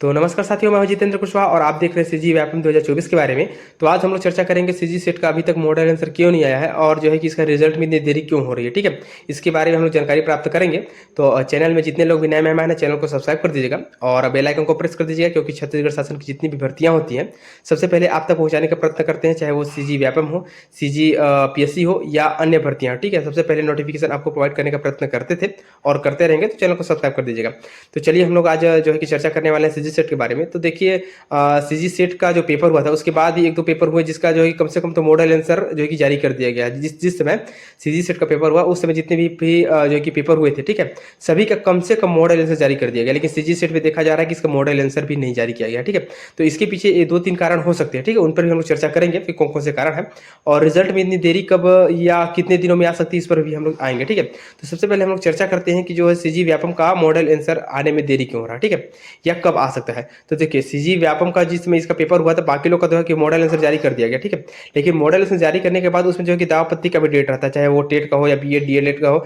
तो नमस्कार साथियों, मैं हूं जितेंद्र कुशवाहा और आप देख रहे हैं सीजी व्यापम 2024 के बारे में। तो आज हम लोग चर्चा करेंगे सीजी सेट का अभी तक मॉडल आंसर क्यों नहीं आया है और जो है कि इसका रिजल्ट में इतनी देरी क्यों हो रही है। ठीक है, इसके बारे में हम लोग जानकारी प्राप्त करेंगे। तो चैनल में जितने लोग भी नए मेहमान हैं, चैनल को सब्सक्राइब कर दीजिएगा और बेल आइकन को प्रेस कर दीजिएगा, क्योंकि छत्तीसगढ़ शासन की जितनी भी भर्तियां होती हैं सबसे पहले आप तक पहुंचाने का प्रयत्न करते हैं, चाहे वो सीजी व्यापम हो, सीजी पीएससी हो या अन्य भर्तियां। ठीक है, सबसे पहले नोटिफिकेशन आपको प्रोवाइड करने का प्रयत्न करते थे और करते रहेंगे, तो चैनल को सब्सक्राइब कर दीजिएगा। तो चलिए हम लोग आज जो है कि चर्चा करने वाले हैं सीजी सेट के बारे में। तो देखिए, सीजी सेट का जो पेपर हुआ था उसके बाद ही एक दो पेपर हुए जिसका जो है कम से कम तो मॉडल आंसर जो है कि जारी कर दिया गया है। जिस समय सीजी सेट का पेपर हुआ उस समय जितने भी जो है कि पेपर हुए थे, ठीक है, सभी का कम से कम मॉडल आंसर जारी कर दिया गया। लेकिन सीजी सेट में देखा जा रहा है कि इसका मॉडल आंसर भी नहीं जारी किया गया। ठीक है, तो इसके पीछे ये 2-3 कारण हो सकते हैं। ठीक है, उन पर भी हम लोग चर्चा करेंगे कि कौन कौन से कारण है और रिजल्ट में इतनी देरी कब या कितने दिनों में आ सकती है, इस पर भी हम लोग आएंगे। ठीक है, तो सबसे पहले हम लोग चर्चा करते हैं कि जो है सीजी व्यापम का मॉडल आंसर आने में देरी क्यों हो रहा है। ठीक है, या कब आ सकता है। तो देखिए, सीजी व्यापम का जिसमें इसका पेपर हुआ था, बाकी लोग का जो है कि मॉडल आंसर जारी कर दिया गया। ठीक है, लेकिन मॉडल आंसर जारी करने के बाद उसमें जो है कि दावापत्ती का भी डेट रहता है, चाहे वो टेट का हो या बीएड डीएलएड का हो,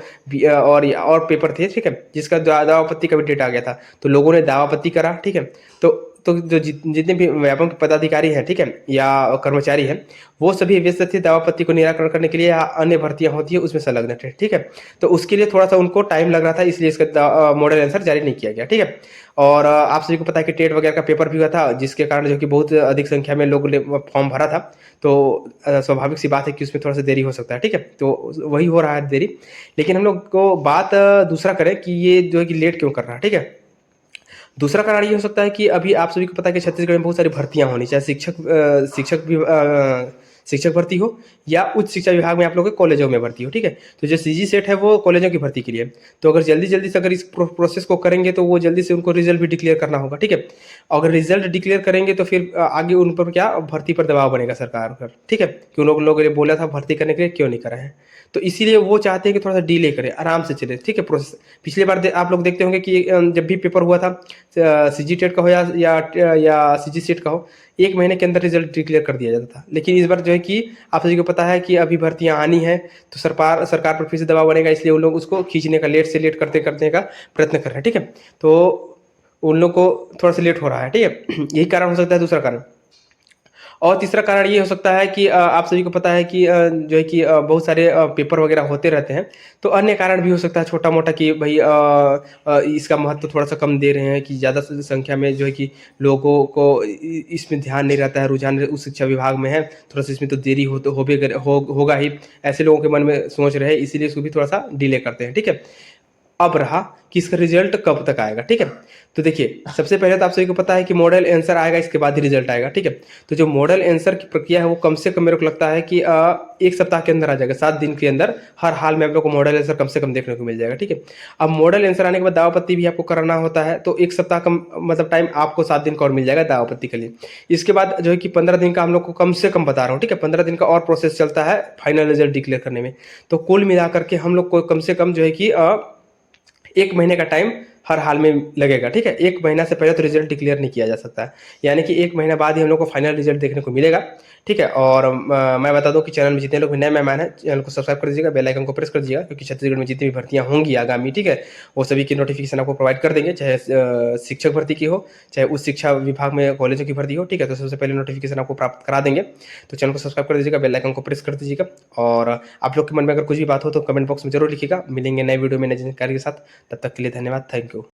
और पेपर थे, ठीक है, जिसका दावापत्ती का भी डेट आ गया था, तो लोगों ने दावापत्ती करा। ठीक है, तो जो जितने भी व्यापम के पदाधिकारी हैं, ठीक है, या कर्मचारी हैं, वो सभी व्यस्त थे दावापत्ती को निराकरण करने के लिए, या अन्य भर्तियां होती है उसमें संलग्न थे। ठीक है, तो उसके लिए थोड़ा सा उनको टाइम लग रहा था, इसलिए इसका मॉडल आंसर जारी नहीं किया गया। ठीक है, और आप सभी को पता है कि टेट वगैरह का पेपर भी हुआ था, जिसके कारण जो कि बहुत अधिक संख्या में लोगों ने फॉर्म भरा था। तो स्वाभाविक सी बात है कि उसमें थोड़ा सा देरी हो सकता है। ठीक है, तो वही हो रहा है देरी। लेकिन हम लोग को बात दूसरा करें कि ये जो है कि लेट क्यों कर रहा है। ठीक है, दूसरा कारण ये हो सकता है कि अभी आप सभी को पता है कि छत्तीसगढ़ में बहुत सारी भर्तियां होनी, चाहे शिक्षक भर्ती हो या उच्च शिक्षा विभाग में आप लोग के कॉलेजों में भर्ती हो। ठीक है, तो जो सीजी सेट है वो कॉलेजों की भर्ती के लिए। तो अगर जल्दी जल्दी से अगर इस प्रोसेस को करेंगे तो वो जल्दी से उनको रिजल्ट भी डिक्लेयर करना होगा। ठीक है, अगर रिजल्ट डिक्लेयर करेंगे तो फिर आगे उन पर क्या भर्ती पर दबाव बनेगा सरकार पर। ठीक है, कि उन लोगों ने बोला था भर्ती करने के लिए, क्यों नहीं करा है। तो इसीलिए वो चाहते हैं कि थोड़ा सा डिले करें, आराम से चले। ठीक है, प्रोसेस पिछले बार आप लोग देखते होंगे कि जब भी पेपर हुआ था, सीजी टेट का हो या सीजी सेट का हो, 1 महीने के अंदर रिजल्ट डिक्लेयर कर दिया जाता था। लेकिन इस बार जो है कि आप सभी को पता है कि अभी भर्तियां आनी है, तो सरकार पर फिर से दबाव बनेगा, इसलिए उन लोग उसको खींचने का, लेट से लेट करते करने का प्रयत्न कर रहे हैं। ठीक है, तो उन लोग को थोड़ा सा लेट हो रहा है। ठीक है, यही कारण हो सकता है, दूसरा कारण। और तीसरा कारण ये हो सकता है कि आप सभी को पता है कि जो है कि बहुत सारे पेपर वगैरह होते रहते हैं, तो अन्य कारण भी हो सकता है छोटा मोटा, कि भाई इसका महत्व थोड़ा सा कम दे रहे हैं, कि ज़्यादा संख्या में जो है कि लोगों को इसमें ध्यान नहीं रहता है, रुझान उस शिक्षा विभाग में है, थोड़ा सा इसमें तो देरी होगा ही, ऐसे लोगों के मन में सोच रहे हैं, इसीलिए इसको भी थोड़ा सा डिले करते हैं। ठीक है, अब रहा कि इसका रिजल्ट कब तक आएगा। ठीक है, तो देखिए, सबसे पहले तो आप सभी को पता है कि मॉडल आंसर आएगा, इसके बाद ही रिजल्ट आएगा। ठीक है, तो जो मॉडल आंसर की प्रक्रिया है वो कम से कम मेरे को लगता है कि 1 सप्ताह के अंदर आ जाएगा, 7 दिन के अंदर हर हाल में आप लोग को मॉडल आंसर कम से कम देखने को मिल जाएगा। ठीक है, अब मॉडल आंसर आने के बाद दावापत्ती भी आपको कराना होता है, तो 1 सप्ताह का मतलब टाइम आपको 7 दिन का और मिल जाएगा दावापत्ती के लिए। इसके बाद जो है कि 15 दिन का हम लोग को कम से कम बता रहा हूँ। ठीक है, 15 दिन का और प्रोसेस चलता है फाइनल रिजल्ट डिक्लेयर करने में। तो कुल मिलाकर के हम लोग को कम से कम जो है कि 1 महीने का टाइम हर हाल में लगेगा। ठीक है, 1 महीना से पहले तो रिजल्ट डिक्लेयर नहीं किया जा सकता है, यानी कि 1 महीना बाद ही हम लोग को फाइनल रिजल्ट देखने को मिलेगा। ठीक है, और मैं बता दूं कि चैनल में जितने लोग भी नए मेहमान हैं, चैनल को सब्सक्राइब कर दीजिएगा, बेल आइकन को प्रेस कर दीजिएगा, क्योंकि छत्तीसगढ़ में जितनी भी भर्तियां होंगी आगामी, ठीक है, वो सभी की नोटिफिकेशन आपको प्रोवाइड कर देंगे, चाहे शिक्षक भर्ती की हो, चाहे उच्च शिक्षा विभाग में कॉलेजों की भर्ती हो। ठीक है, तो सबसे पहले नोटिफिकेशन आपको प्राप्त करा देंगे। तो चैनल को सब्सक्राइब कर दीजिएगा, बेल आइकन को प्रेस कर दीजिएगा, और आप लोग के मन में अगर कुछ भी बात हो तो कमेंट बॉक्स में जरूर लिखिएगा। मिलेंगे नए वीडियो में नई जानकारी के साथ, तब तक के लिए धन्यवाद, थैंक यू।